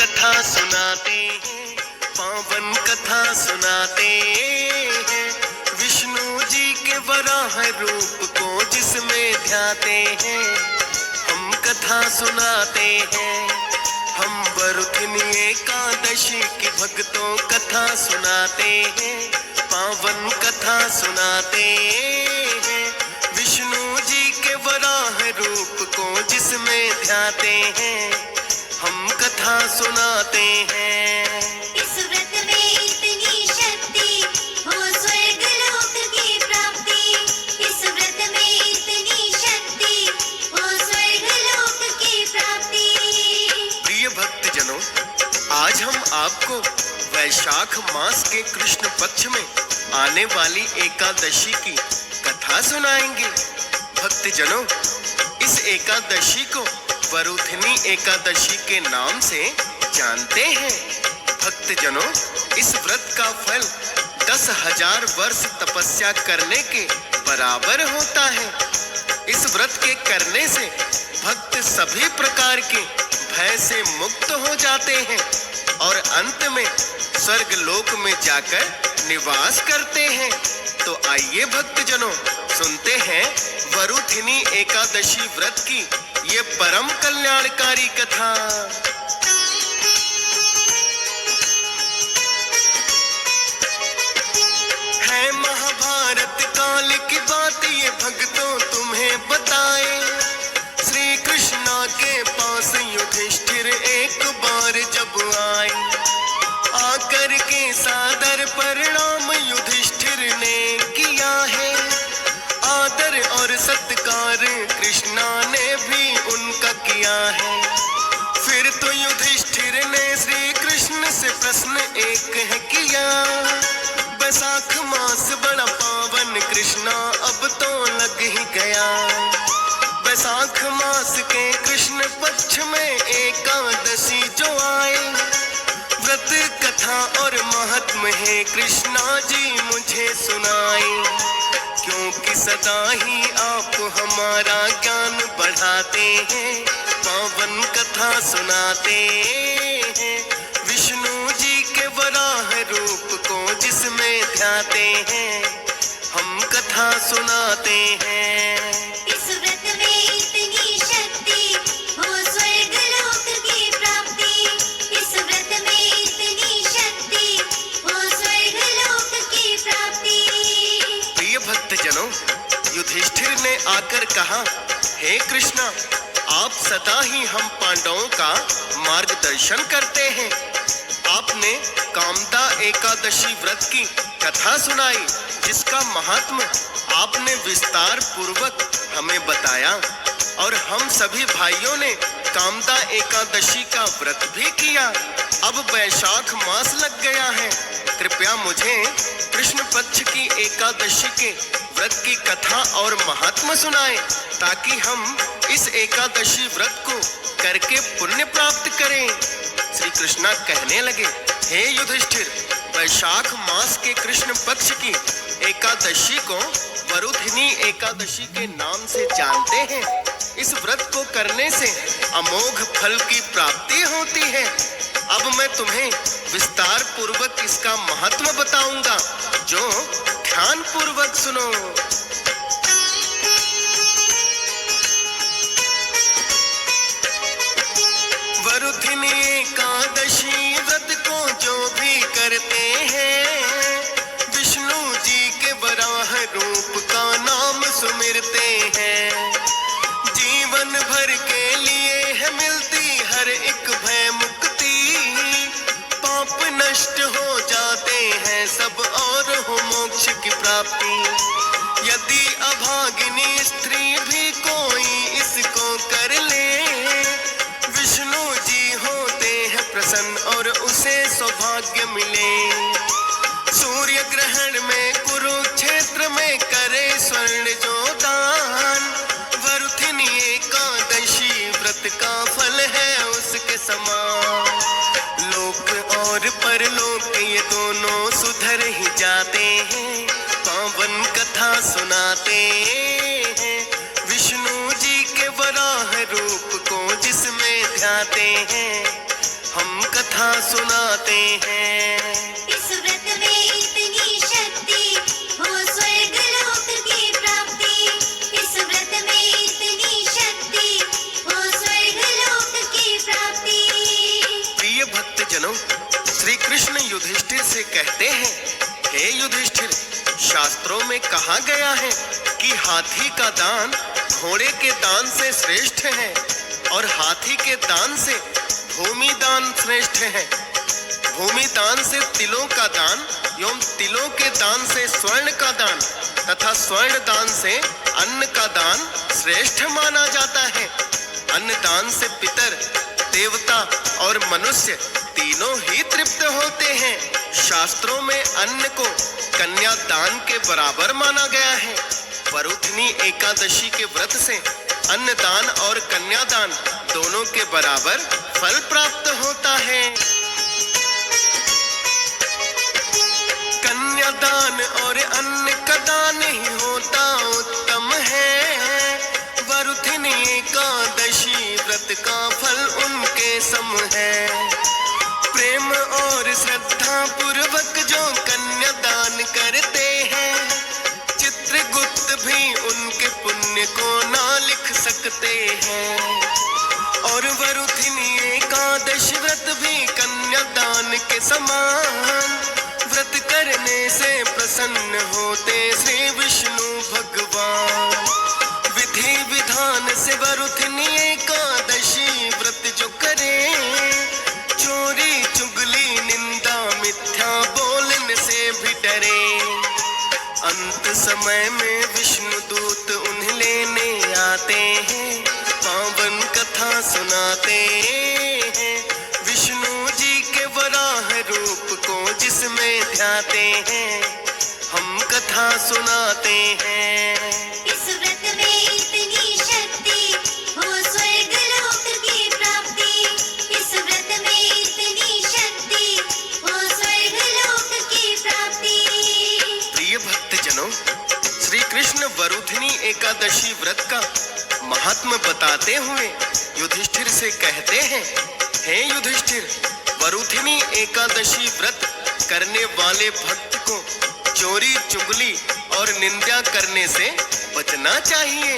कथा सुनाते हैं, पावन कथा सुनाते हैं। विष्णु जी के वराह रूप को जिसमें ध्याते हैं, हम कथा सुनाते हैं। हम वरुथिनी एकादशी की भक्तों कथा सुनाते हैं, पावन कथा सुनाते हैं। विष्णु जी के वराह रूप को जिसमें ध्याते हैं, हम कथा सुनाते हैं। इस व्रत में इतनी शक्ति हो स्वर्ग लोक की प्राप्ति। इस व्रत में इतनी शक्ति हो स्वर्ग लोक की प्राप्ति। प्रिय भक्तजनों, आज हम आपको वैशाख मास के कृष्ण पक्ष में आने वाली एकादशी की कथा सुनाएंगे। भक्तजनों, इस एकादशी को वरुथिनी एकादशी के नाम से जानते हैं। भक्तजनों, इस व्रत का फल 10,000 वर्ष तपस्या करने के बराबर होता है। इस व्रत के करने से भक्त सभी प्रकार के भय से मुक्त हो जाते हैं और अंत में स्वर्ग लोक में जाकर निवास करते हैं। तो आइए भक्तजनों, सुनते हैं वरुथिनी एकादशी व्रत की ये परम कल्याणकारी कथा। है महाभारत काल की बात ये भक्तों तुम्हें बताए। श्री कृष्णा के पास युधिष्ठिर एक बार जब आए, आकर के सादर प्रणाम युधिष्ठिर ने किया है। आदर और सत्कार कृष्णा ने भी उनका किया है। फिर तो युधिष्ठिर ने श्री कृष्ण से प्रश्न एक है किया, वैशाख मास बड़ा पावन कृष्णा अब तो लग ही गया। वैशाख मास के कृष्ण पक्ष में एकादशी जो आए, व्रत कथा और महात्म है कृष्णा जी मुझे सुनाए। क्योंकि सदा ही आप हमारा ज्ञान बढ़ाते हैं, पावन कथा सुनाते हैं। विष्णु जी के वराह रूप को जिसमें ध्याते हैं, हम कथा सुनाते हैं। इस व्रत में इतनी शक्ति हो स्वर्ग लोक की प्राप्ति। इस व्रत में इतनी शक्ति हो स्वर्ग लोक की प्राप्ति। प्रिय भक्तजनों, युधिष्ठिर ने आकर कहा, हे कृष्णा, आप सदा ही हम पांडवों का मार्गदर्शन करते हैं। आपने कामदा एकादशी व्रत की कथा सुनाई, जिसका महात्म आपने विस्तार पूर्वक हमें बताया और हम सभी भाइयों ने कामदा एकादशी का व्रत भी किया। अब वैशाख मास लग गया है, कृपया मुझे कृष्ण पक्ष की एकादशी के व्रत की कथा और महात्म सुनाएं, ताकि हम इस एकादशी व्रत को करके पुण्य प्राप्त करें। श्री कृष्णा कहने लगे, हे युधिष्ठिर, वैशाख मास के कृष्ण पक्ष की एकादशी को वरुथिनी एकादशी के नाम से जानते हैं। इस व्रत को करने से अमोघ फल की प्राप्ति होती है। अब मैं तुम्हें विस्तार पूर्वक इसका महत्व बताऊंगा, जो ध्यान पूर्वक सुनो। वरुथिनी एकादशी व्रत को जो भी करते हैं, विष्णु जी के वराह रूप का नाम सुमिरते हैं। जीवन भर के लिए है मिलती हर एक भय मुक्ति, पाप नष्ट हो जाते हैं सब और हो मोक्ष की प्राप्ति। यदि अभागिनी स्त्री भी कोई इसको कर ले, विष्णु जी होते हैं प्रसन्न और उसे सौभाग्य मिले। सूर्य ग्रहण में कुरुक्षेत्र में करे स्वर्ण जो दान, वरुथिनी एकादशी व्रत का फल है उसके समान। लोक और परलोक ये दोनों सुधर ही जाते हैं, पावन कथा सुनाते हैं। विष्णु जी के वराह रूप को जिसमें ध्याते हैं, हम सुनाते हैं। इस व्रत में इतनी शक्ति हो स्वर्ग लोक की प्राप्ति। इस व्रत में इतनी शक्ति हो स्वर्ग लोक की प्राप्ति। प्रिय भक्तजनों, श्री कृष्ण युधिष्ठिर से कहते हैं, हे युधिष्ठिर, शास्त्रों में कहा गया है कि हाथी का दान घोड़े के दान से श्रेष्ठ है और हाथी के दान से भूमि दान श्रेष्ठ है। भूमि दान से तिलों का दान एवं तिलों के दान से स्वर्ण का दान तथा स्वर्ण दान से अन्न का दान श्रेष्ठ माना जाता है। अन्न दान से पितर, देवता और मनुष्य तीनों ही तृप्त होते हैं। शास्त्रों में अन्न को कन्या दान के बराबर माना गया है। वरुथनी एकादशी के व्रत से अन्न दान और कन्या दान दोनों के बराबर फल प्राप्त होता है। कन्या दान और अन्न का दान ही होता उत्तम है। वरुथनी एकादशी व्रत का फल उनके सम है। प्रेम और श्रद्धा पूर्वक जो कन्या दान करते हैं, चित्रगुप्त भी उनके पुण्य को ना लिख सकते हैं। और वरुथिनी एकादशी व्रत भी कन्या दान के समान। व्रत करने से प्रसन्न होते श्री विष्णु भगवान। विधि विधान से वरुथिनी एकादशी व्रत जो करे, चोरी चुगली निंदा मिथ्या बोलने से भी डरे। अंत समय में विष्णु दूत उन्हें लेने आते हैं, पावन कथा सुनाते हैं। विष्णु जी के वराह रूप को जिसमें ध्याते हैं, हम कथा सुनाते हैं। इस व्रत में इतनी शक्ति हो स्वर्ग लोक की प्राप्ति। इस व्रत में इतनी शक्ति हो स्वर्ग लोक की प्राप्ति। प्रिय भक्तजनों, श्री कृष्ण वरुथिनी एकादशी व्रत का महात्म बताते हुए युधिष्ठिर से कहते हैं, हे युधिष्ठिर, वरुथिनी एकादशी व्रत करने वाले भक्त को चोरी चुगली और निंदा करने से बचना चाहिए।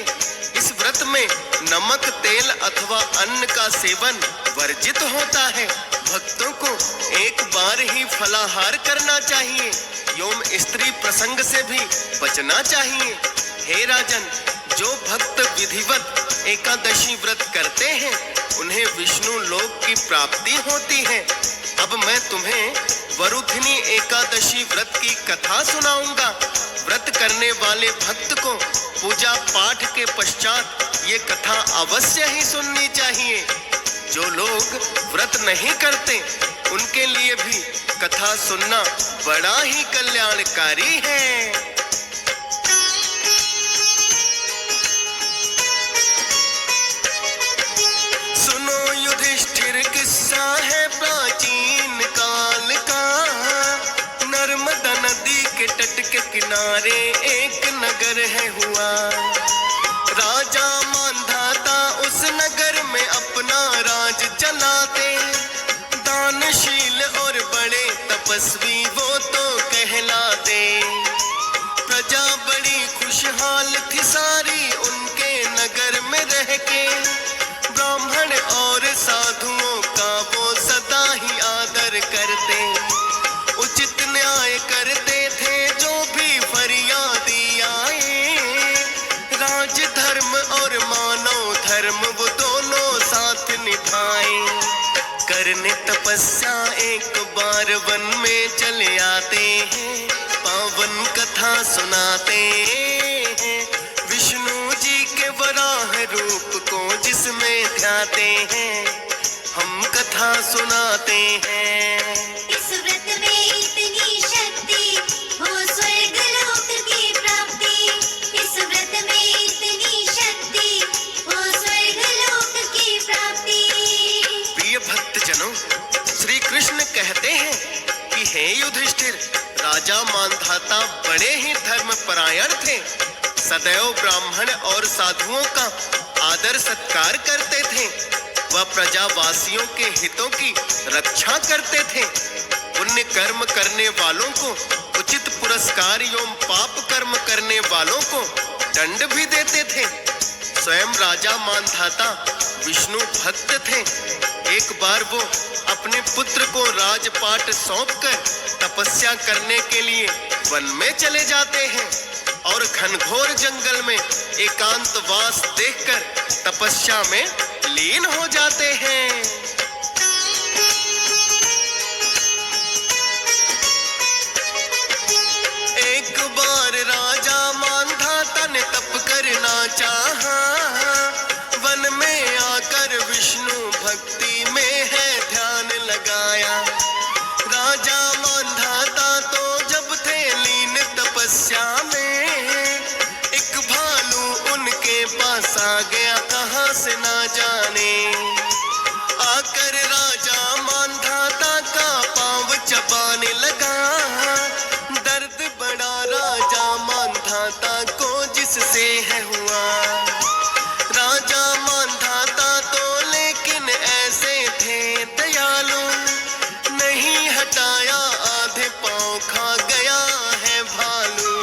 इस व्रत में नमक, तेल अथवा अन्न का सेवन वर्जित होता है। भक्तों को एक बार ही फलाहार करना चाहिए एवं स्त्री प्रसंग से भी बचना चाहिए। हे राजन, जो भक्त विधिवत एकादशी व्रत करते हैं उन्हें विष्णु लोक की प्राप्ति होती है। अब मैं तुम्हें वरुथिनी एकादशी व्रत की कथा सुनाऊंगा। व्रत करने वाले भक्त को पूजा पाठ के पश्चात ये कथा अवश्य ही सुननी चाहिए। जो लोग व्रत नहीं करते उनके लिए भी कथा सुनना बड़ा ही कल्याणकारी है। सुनो युधिष्ठिर, किस्सा है प्राचीन काल का। नर्मदा नदी के तट के किनारे एक नगर है हुआ। राजा मानधाता उस नगर में अपना राज चलाते। दानशील और बड़े तपस्वी वो तो कहलाते। प्रजा बड़ी खुशहाल थी सारी उनके नगर में रह के। ब्राह्मण और साधुओं का वो सदा ही आदर करते। उचित न्याय करते थे जो भी फरियादी आए। राज धर्म और मानव धर्म वो दोनों साथ निभाए। करने तपस्या एक बार वन में चले आते हैं। पावन कथा सुनाते हैं। विष्णु जी के वराह रूप को जिसमें ध्याते हैं, हम कथा सुनाते हैं। इस व्रत में इतनी शक्ति हो स्वर्ग लोक की प्राप्ति। इस व्रत में इतनी शक्ति हो स्वर्ग लोक की प्राप्ति। प्रिय भक्तजनों, श्री कृष्ण कहते हैं कि हे युधिष्ठिर, राजा मानधाता बड़े ही धर्म परायण थे। सदैव ब्राह्मण और साधुओं का आदर सत्कार करते थे। वह प्रजावासियों के हितों की रक्षा करते थे। पुण्य कर्म करने वालों को उचित पुरस्कार एवं पाप कर्म करने वालों को दंड भी देते थे। स्वयं राजा मांधाता विष्णु भक्त थे। एक बार वो अपने पुत्र को राजपाट सौंपकर तपस्या करने के लिए वन में चले जाते हैं और घनघोर जंगल में एकांतवास देखकर तपस्या में लीन हो जाते हैं। एक बार राजा मांधाता ने तप करना चाहा, वन में आकर विष्णु भक्ति में है ध्यान लगाया। राजा मांधाता तो जब थे लीन तपस्या में, एक भालू उनके पास आ गया कहां से ना जाने। आकर राजा मांधाता का पांव चबाने लगा। दर्द बड़ा राजा मांधाता को जिससे है हुआ। राजा मांधाता तो लेकिन ऐसे थे दयालु, नहीं हटाया आधे पांव खा गया है भालू।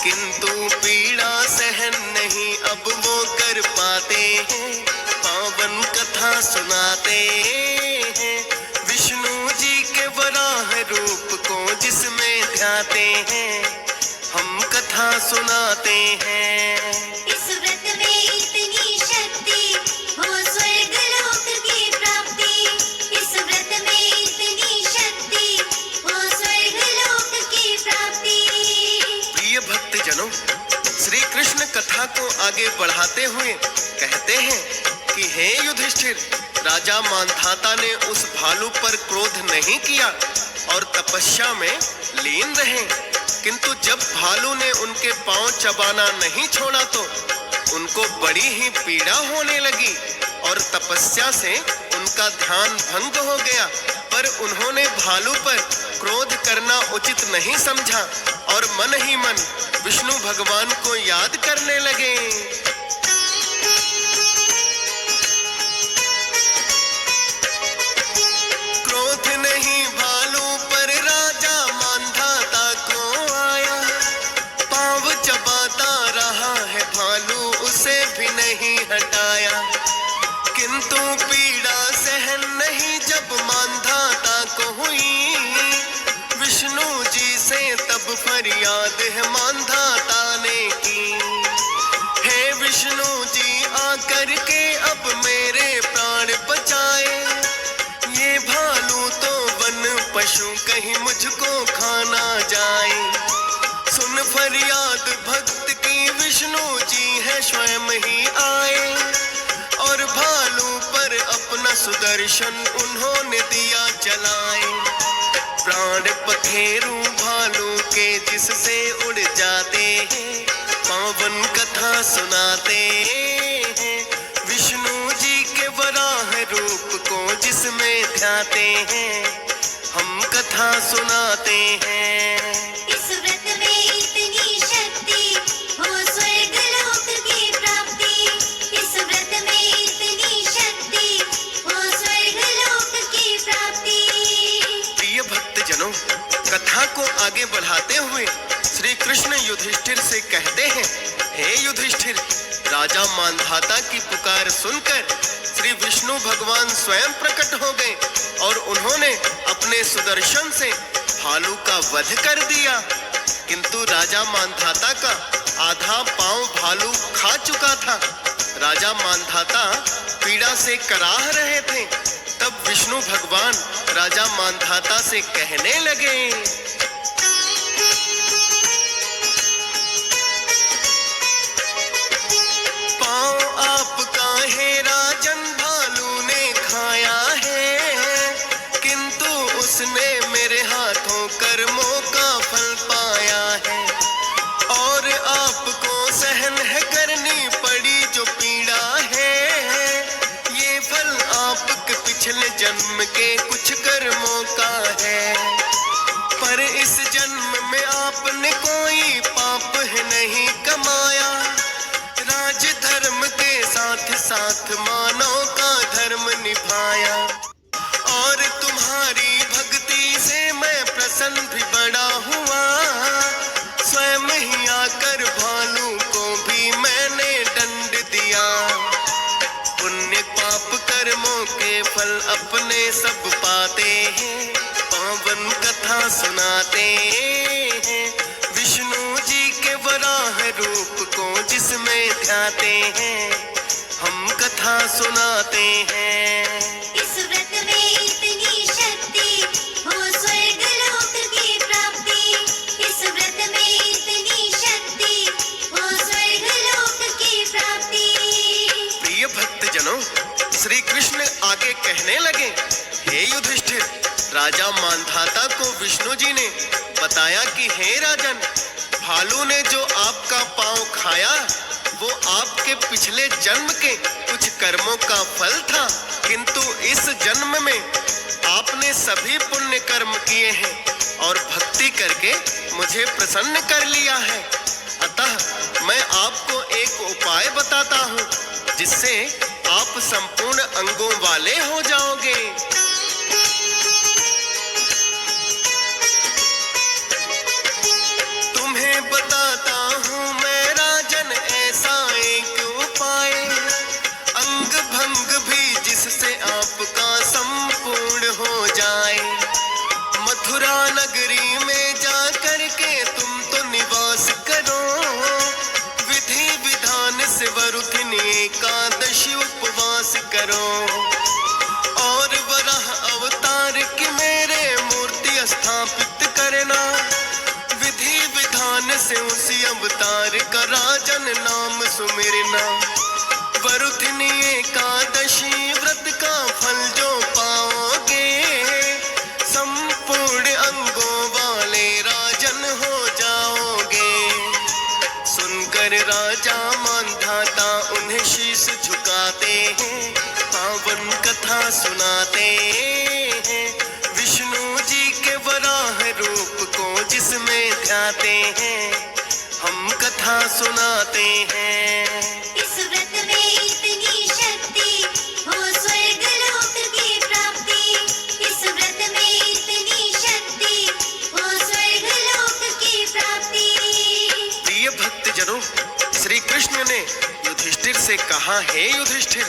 किंतु पीड़ा सहन नहीं अब वो कर पाते हैं, पावन कथा सुनाते हैं। विष्णु जी के वराह रूप को जिसमें ध्याते हैं, हम कथा सुनाते हैं। इस व्रत में इतनी शक्ति हो स्वर्ग लोक की प्राप्ति। इस व्रत में इतनी शक्ति हो स्वर्ग लोक की प्राप्ति। प्रिय भक्तजनों, श्री कृष्ण कथा को आगे बढ़ाते हुए कहते हैं कि हे युधिष्ठिर, राजा मांधाता ने उस भालू पर क्रोध नहीं किया और तपस्या में लीन रहे। किंतु जब भालू ने उनके पांव चबाना नहीं छोड़ा तो उनको बड़ी ही पीड़ा होने लगी और तपस्या से उनका ध्यान भंग हो गया। पर उन्होंने भालू पर क्रोध करना उचित नहीं समझा और मन ही मन विष्णु भगवान को याद करने लगे। क्रोध नहीं भालू पर राजा मांधाता को आया। पांव चबाता रहा है भालू, उसे भी नहीं हटाया। किंतु पीड़ा सहन नहीं जब मांधाता को हुई, विष्णु जी से तब फरियाद है मांधाता ने की। हे विष्णु जी, आकर के अब मेरे प्राण बचाए। ये भालू तो वन पशु कहीं मुझको खाना जाए। सुन फरियाद भक्त की विष्णु जी है स्वयं ही आए और भालू पर अपना सुदर्शन उन्होंने दिया चलाए। प्राण पखेरु भालू के जिससे उड़ जाते हैं, पावन कथा सुनाते हैं। विष्णु जी के वराह रूप को जिसमें ध्याते हैं, हम कथा सुनाते हैं। इस व्रत में इतनी शक्ति हो स्वर्ग लोक की प्राप्ति। इस व्रत में इतनी शक्ति हो स्वर्ग लोक की प्राप्ति। प्रिय भक्तजनों, कथा को आगे बढ़ाते हुए श्री कृष्ण युधिष्ठिर से कहते हैं, हे युधिष्ठिर, राजा मांधाता की पुकार सुनकर श्री विष्णु भगवान स्वयं प्रकट हो गए और उन्होंने अपने सुदर्शन से भालू का वध कर दिया। किंतु राजा मांधाता का आधा पांव भालू खा चुका था। राजा मांधाता पीड़ा से कराह रहे थे। तब विष्णु भगवान राजा मांधाता से कहने लगे, पांव आपका है राजन भालू ने खाया है, किंतु उसने मेरे हाथों कर्मों का फल पाया है। और आपको सहन है करनी पड़ी जो पीड़ा है, ये फल आपके पिछले जन्म के कुछ कर्मों का है। पर इस जन्म में आपने कोई पाप है नहीं कमाया। राज धर्म के साथ साथ मानव का निभाया। और तुम्हारी भक्ति से मैं प्रसन्न भी बड़ा हुआ, स्वयं ही आकर भालू को भी मैंने दंड दिया। पुण्य पाप कर्मों के फल अपने सब पाते हैं, पावन कथा सुनाते हैं। विष्णु जी के वराह रूप को जिसमें ध्याते हैं, हम कथा सुनाते हैं। इस व्रत में इतनी शक्ति हो स्वर्ग लोक की प्राप्ति। इस व्रत में इतनी शक्ति हो स्वर्ग लोक की प्राप्ति। प्रिय भक्तजनों, श्री कृष्ण आगे कहने लगे, हे युधिष्ठिर, राजा मांधाता को विष्णु जी ने बताया कि हे राजन, भालू ने जो आपका पांव खाया वो आपके पिछले जन्म के कुछ कर्मों का फल था, किंतु इस जन्म में आपने सभी पुण्य कर्म किए हैं और भक्ति करके मुझे प्रसन्न कर लिया है। अतः मैं आपको एक उपाय बताता हूँ जिससे आप संपूर्ण अंगों वाले हो जाओगे। तुम्हें बताता हूँ मैं राजन ऐसा एक उपाय, अंग भंग भी जिससे आपका संपूर्ण हो जाए। मथुरा नगरी में जा करके तुम तो निवास करो, विधि विधान से वरुथिनी एकादशी उपवास करो। और वराह अवतार की मेरे मूर्ति स्थापित करना, विधि विधान से उसी अवतार का राजन नाम सुमिरना। वरुथिनी एकादशी व्रत का फल जो पाओगे, संपूर्ण अंगों वाले राजन हो जाओगे। सुनकर राजा मांधाता उन्हें शीश झुकाते हैं, पावन कथा सुनाते हैं। विष्णु जी के वराह रूप को जिसमें ध्याते हैं, हम कथा सुनाते हैं। इस व्रत में इतनी शक्ति हो स्वर्ग लोक की प्राप्ति। इस व्रत में इतनी शक्ति हो स्वर्ग लोक की प्राप्ति। प्रिय भक्तजनों, श्री कृष्ण ने युधिष्ठिर से कहा, हे युधिष्ठिर,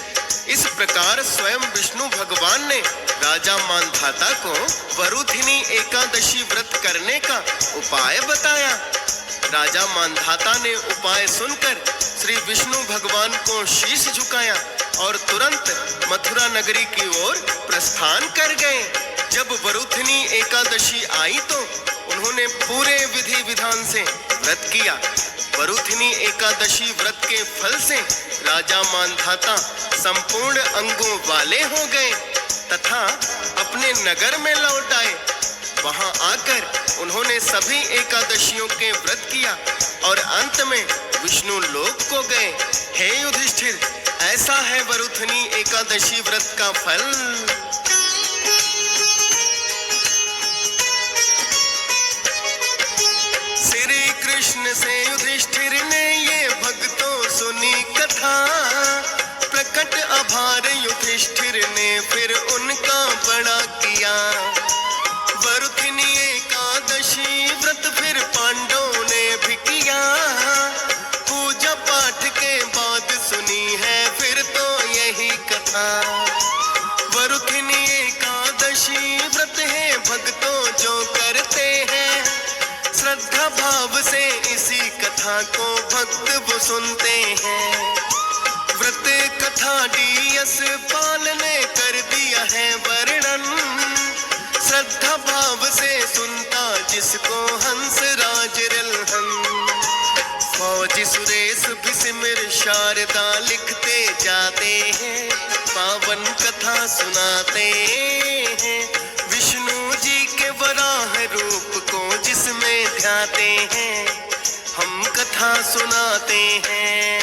इस प्रकार स्वयं विष्णु भगवान ने राजा मांधाता को वरुथिनी एकादशी व्रत करने का उपाय बताया। राजा मांधाता ने उपाय सुनकर श्री विष्णु भगवान को शीश झुकाया और तुरंत मथुरा नगरी की ओर प्रस्थान कर गए। जब वरुथिनी एकादशी आई तो उन्होंने पूरे विधि विधान से व्रत किया। वरुथिनी एकादशी व्रत के फल से राजा मांधाता संपूर्ण अंगों वाले हो गए तथा अपने नगर में लौट आए। वहां आकर उन्होंने सभी एकादशियों के व्रत किया और अंत में विष्णु लोक को गए। हे युधिष्ठिर, ऐसा है वरुथिनी एकादशी व्रत का फल। श्री कृष्ण से युधिष्ठिर ने ये भक्तों सुनी कथा, प्रकट आभार युधिष्ठिर ने फिर उनका बड़ा किया। वरुथिनी एकादशी व्रत फिर पांडवों ने भी किया, पूजा पाठ के बाद सुनी है फिर तो यही कथा। वरुथिनी एकादशी व्रत है भक्तों जो करते हैं, श्रद्धा भाव से इसी कथा को भक्त वो सुनते हैं। व्रत कथा डीएस पाल ने कर दिया है वर्णन, श्रद्धा भाव से सुनता जिसको हंस राज रिलहन। फौजी सुरेश भी सिमर शारदा लिखते जाते हैं, पावन कथा सुनाते हैं। विष्णु जी के वराह रूप को जिसमें ध्याते हैं, हम कथा सुनाते हैं।